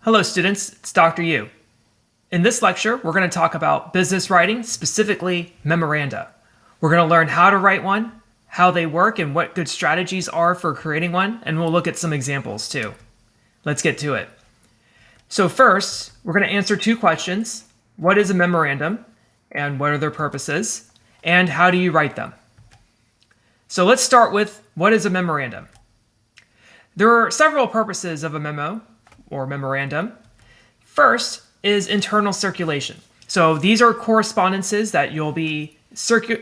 Hello students, it's Dr. Yu. In this lecture, we're going to talk about business writing, specifically memoranda. We're going to learn how to write one, how they work, and what good strategies are for creating one, and we'll look at some examples too. Let's get to it. So first, we're going to answer two questions. What is a memorandum, and what are their purposes, and how do you write them? So let's start with what is a memorandum. There are several purposes of a memo or memorandum. First is internal circulation. So these are correspondences that you'll be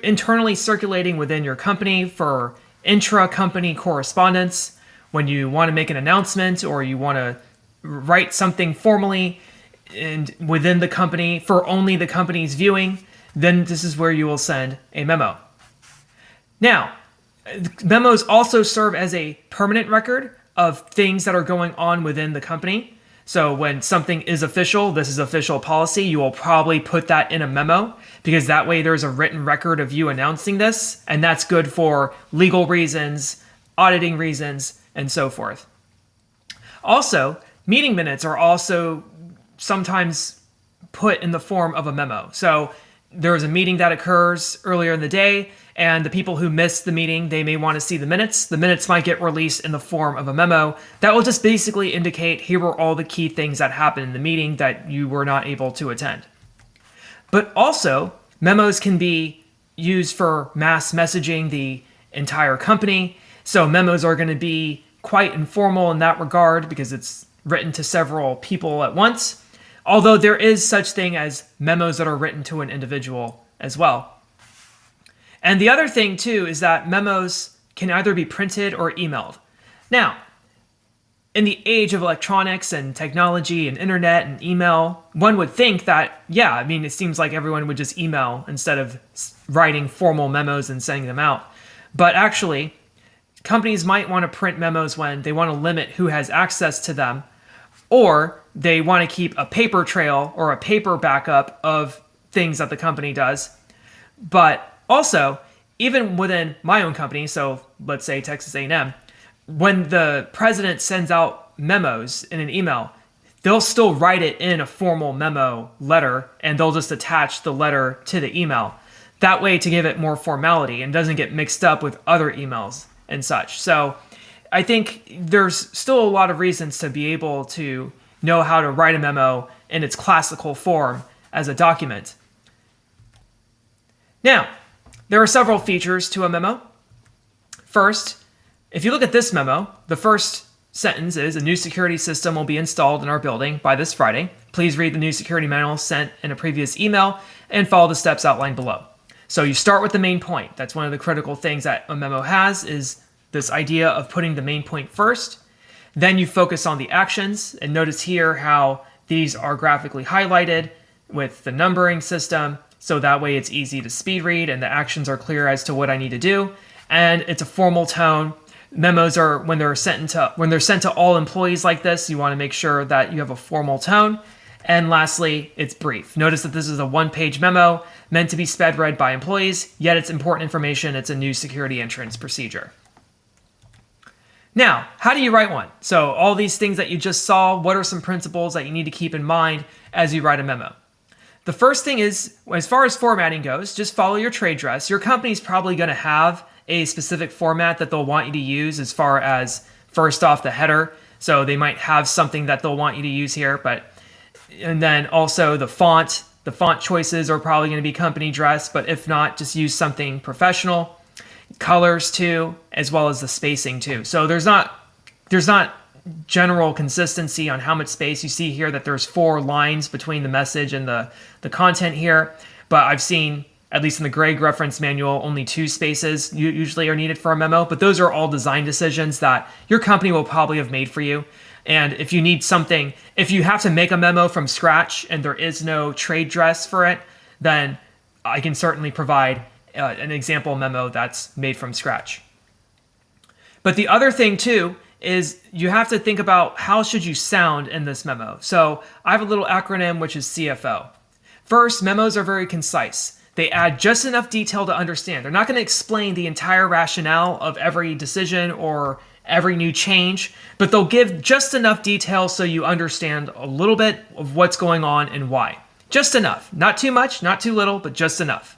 internally circulating within your company for intra-company correspondence. When you want to make an announcement or you want to write something formally and within the company for only the company's viewing, then this is where you will send a memo. Now, memos also serve as a permanent record of things that are going on within the company. So when something is official, this is official policy, you will probably put that in a memo because that way there's a written record of you announcing this, and that's good for legal reasons, auditing reasons, and so forth. Also, meeting minutes are also sometimes put in the form of a memo. So there's a meeting that occurs earlier in the day, and the people who missed the meeting, they may want to see the minutes. The minutes might get released in the form of a memo that will just basically indicate here were all the key things that happened in the meeting that you were not able to attend. But also, memos can be used for mass messaging the entire company. So memos are going to be quite informal in that regard because it's written to several people at once. Although there is such thing as memos that are written to an individual as well. And the other thing too is that memos can either be printed or emailed. Now, in the age of electronics and technology and internet and email, one would think that, it seems like everyone would just email instead of writing formal memos and sending them out. But actually, companies might want to print memos when they want to limit who has access to them, or they want to keep a paper trail or a paper backup of things that the company does. But also, even within my own company, so let's say Texas A&M, when the president sends out memos in an email, they'll still write it in a formal memo letter, and they'll just attach the letter to the email. That way to give it more formality and doesn't get mixed up with other emails and such. So I think there's still a lot of reasons to be able to know how to write a memo in its classical form as a document. Now, there are several features to a memo. First, if you look at this memo, the first sentence is, a new security system will be installed in our building by this Friday. Please read the new security manual sent in a previous email and follow the steps outlined below. So you start with the main point. That's one of the critical things that a memo has, is this idea of putting the main point first. Then you focus on the actions, and notice here how these are graphically highlighted with the numbering system. So that way it's easy to speed read and the actions are clear as to what I need to do. And it's a formal tone. Memos are, when they're sent to all employees like this, you want to make sure that you have a formal tone. And lastly, it's brief. Notice that this is a one-page memo meant to be sped read by employees, yet it's important information. It's a new security entrance procedure. Now, how do you write one? So all these things that you just saw, what are some principles that you need to keep in mind as you write a memo? The first thing is, as far as formatting goes, just follow your trade dress. Your company's probably going to have a specific format that they'll want you to use as far as, first off, the header. So they might have something that they'll want you to use here, and then also the font. The font choices are probably going to be company dress, but if not, just use something professional. Colors too, as well as the spacing too. So there's not general consistency on how much space. You see here that there's 4 lines between the message and the content here, but I've seen, at least in the Gregg reference manual, only 2 spaces usually are needed for a memo, but those are all design decisions that your company will probably have made for you. And if you need something, if you have to make a memo from scratch and there is no trade dress for it, then I can certainly provide an example memo that's made from scratch. But the other thing too is you have to think about how should you sound in this memo. So I have a little acronym which is CFO. First, memos are very concise. They add just enough detail to understand. They're not going to explain the entire rationale of every decision or every new change, but they'll give just enough detail so you understand a little bit of what's going on and why. Just enough. Not too much, not too little, but just enough.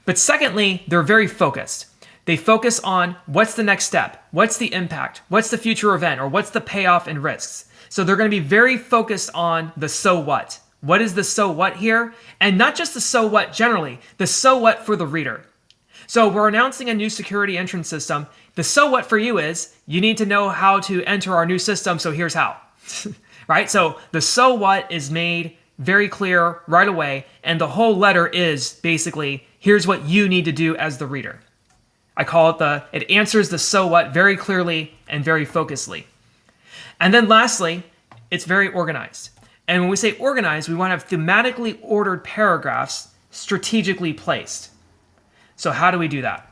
But secondly, they're very focused. They focus on what's the next step, what's the impact, what's the future event, or what's the payoff and risks. So they're going to be very focused on the so what. What is the so what here? And not just the so what generally, the so what for the reader. So we're announcing a new security entrance system. The so what for you is you need to know how to enter our new system, so here's how. Right? So the so what is made very clear right away, and the whole letter is basically here's what you need to do as the reader. I call it it answers the so what very clearly and very focusedly. And then lastly, it's very organized. And when we say organized, we want to have thematically ordered paragraphs strategically placed. So how do we do that?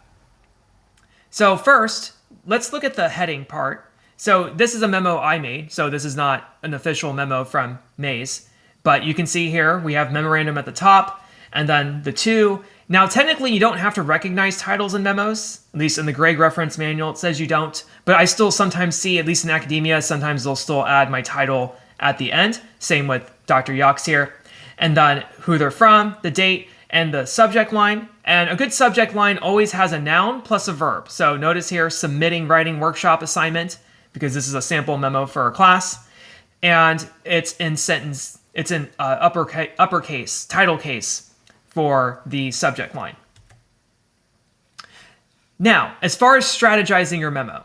So first, let's look at the heading part. So this is a memo I made. So this is not an official memo from Maze, but you can see here we have memorandum at the top and then the two. Now, technically, you don't have to recognize titles in memos, at least in the Gregg reference manual, it says you don't, but I still sometimes see, at least in academia, sometimes they'll still add my title at the end. Same with Dr. Yox here. And then who they're from, the date, and the subject line. And a good subject line always has a noun plus a verb. So notice here, submitting writing workshop assignment, because this is a sample memo for our class. And it's in sentence, it's in uppercase, title case for the subject line. Now, as far as strategizing your memo,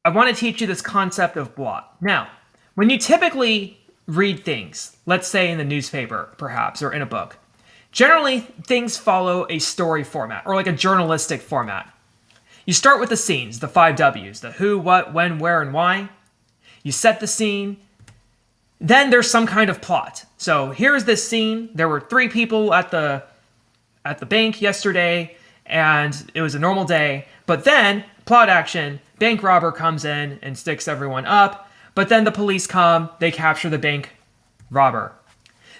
I want to teach you this concept of blot. Now, when you typically read things, let's say in the newspaper, perhaps, or in a book, generally things follow a story format, or like a journalistic format. You start with the scenes, the 5 W's, the who, what, when, where, and why. You set the scene. Then there's some kind of plot. So here's this scene. There were 3 people at the bank yesterday, and it was a normal day. But then, plot action, bank robber comes in and sticks everyone up. But then the police come, they capture the bank robber.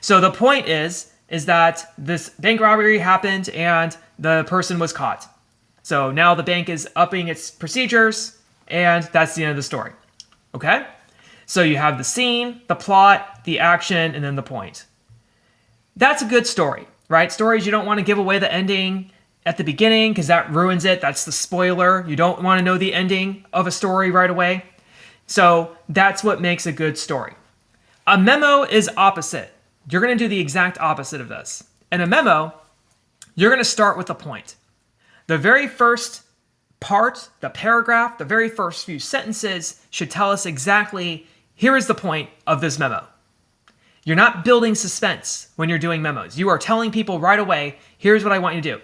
So the point is that this bank robbery happened and the person was caught. So now the bank is upping its procedures, and that's the end of the story. Okay? So you have the scene, the plot, the action, and then the point. That's a good story, right? Stories, you don't want to give away the ending at the beginning because that ruins it. That's the spoiler. You don't want to know the ending of a story right away. So that's what makes a good story. A memo is opposite. You're going to do the exact opposite of this. In a memo, you're going to start with a point. The very first part, the paragraph, the very first few sentences should tell us exactly, here is the point of this memo. You're not building suspense when you're doing memos. You are telling people right away, here's what I want you to do.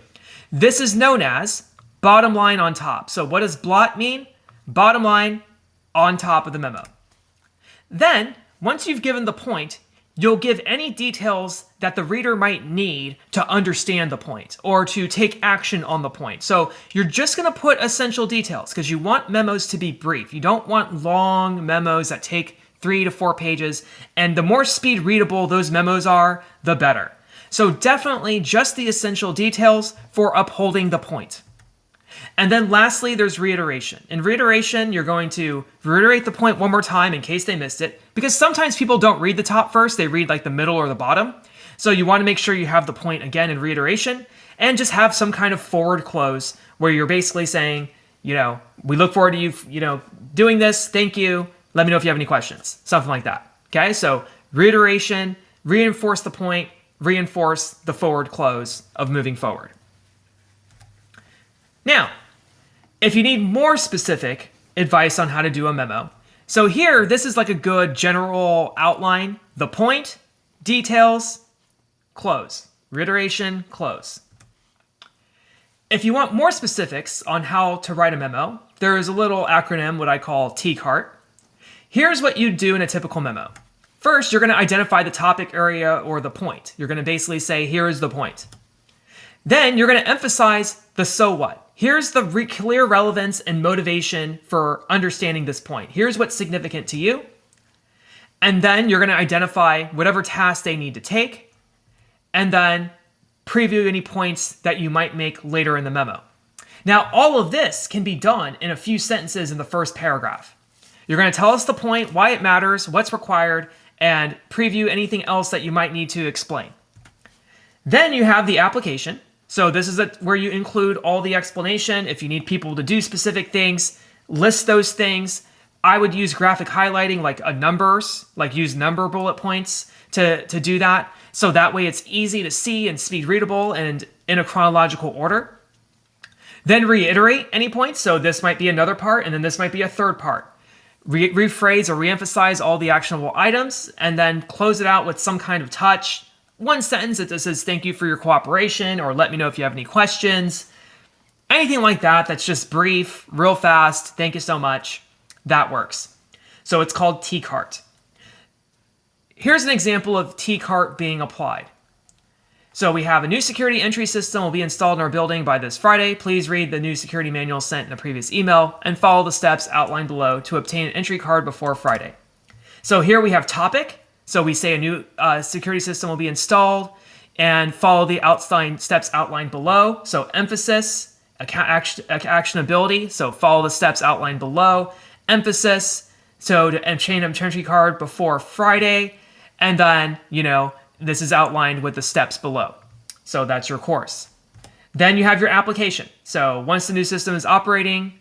This is known as bottom line on top. So what does blot mean? Bottom line on top of the memo. Then, once you've given the point, you'll give any details that the reader might need to understand the point or to take action on the point. So you're just going to put essential details because you want memos to be brief. You don't want long memos that take 3 to 4 pages. And the more speed readable those memos are, the better. So definitely just the essential details for upholding the point. And then lastly, there's reiteration. In reiteration, you're going to reiterate the point one more time in case they missed it, because sometimes people don't read the top first, they read like the middle or the bottom. So you want to make sure you have the point again in reiteration and just have some kind of forward close where you're basically saying, we look forward to you, doing this. Thank you. Let me know if you have any questions. Something like that. Okay. So reiteration, reinforce the point, reinforce the forward close of moving forward. Now, if you need more specific advice on how to do a memo, so here, this is like a good general outline. The point, details, close. Reiteration, close. If you want more specifics on how to write a memo, there is a little acronym, what I call TCART. Here's what you do in a typical memo. First, you're going to identify the topic area or the point. You're going to basically say, here is the point. Then you're going to emphasize the so what. Here's the clear relevance and motivation for understanding this point. Here's what's significant to you. And then you're going to identify whatever task they need to take, and then preview any points that you might make later in the memo. Now, all of this can be done in a few sentences in the first paragraph. You're going to tell us the point, why it matters, what's required, and preview anything else that you might need to explain. Then you have the application. So this is where you include all the explanation. If you need people to do specific things, list those things. I would use graphic highlighting, like numbers, like use number bullet points to do that. So that way it's easy to see and speed readable and in a chronological order. Then reiterate any points. So this might be another part, and then this might be a third part. Rephrase or reemphasize all the actionable items, and then close it out with some kind of touch. One sentence that says, thank you for your cooperation, or let me know if you have any questions. Anything like that that's just brief, real fast, thank you so much. That works. So it's called T-Cart. Here's an example of T-Cart being applied. So we have a new security entry system will be installed in our building by this Friday. Please read the new security manual sent in the previous email and follow the steps outlined below to obtain an entry card before Friday. So here we have topic. So we say a new security system will be installed and follow the steps outlined below. So emphasis, actionability. So follow the steps outlined below. Emphasis, so to obtain an entry card before Friday. And then, this is outlined with the steps below. So that's your course. Then you have your application. So once the new system is operating,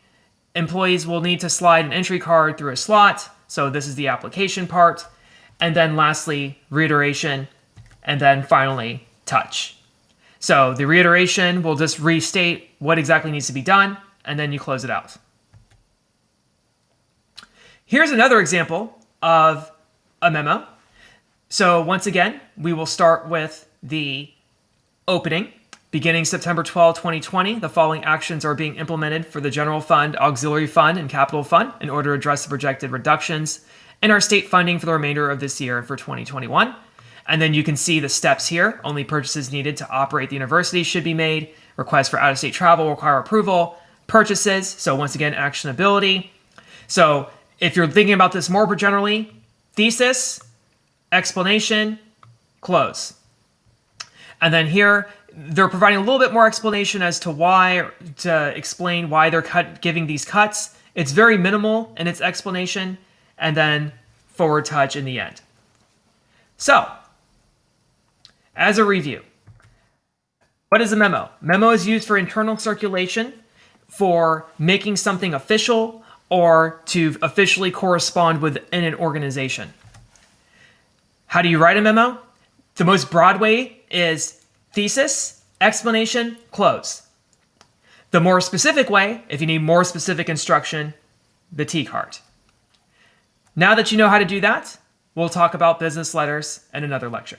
employees will need to slide an entry card through a slot. So this is the application part. And then lastly, reiteration. And then finally, touch. So the reiteration will just restate what exactly needs to be done, and then you close it out. Here's another example of a memo. So once again, we will start with the opening. Beginning September 12, 2020, the following actions are being implemented for the General Fund, Auxiliary Fund, and Capital Fund in order to address the projected reductions in our state funding for the remainder of this year and for 2021. And then you can see the steps here. Only purchases needed to operate the university should be made. Requests for out-of-state travel require approval. Purchases, so once again, actionability. So if you're thinking about this more generally, thesis, explanation, close. And then here, they're providing a little bit more explanation as to why, to explain why they're giving these cuts. It's very minimal in its explanation, and then forward touch in the end. So, as a review, what is a memo? Memo is used for internal circulation, for making something official, or to officially correspond within an organization. How do you write a memo? The most broad way is thesis, explanation, close. The more specific way, if you need more specific instruction, the T-Cart. Now that you know how to do that, we'll talk about business letters in another lecture.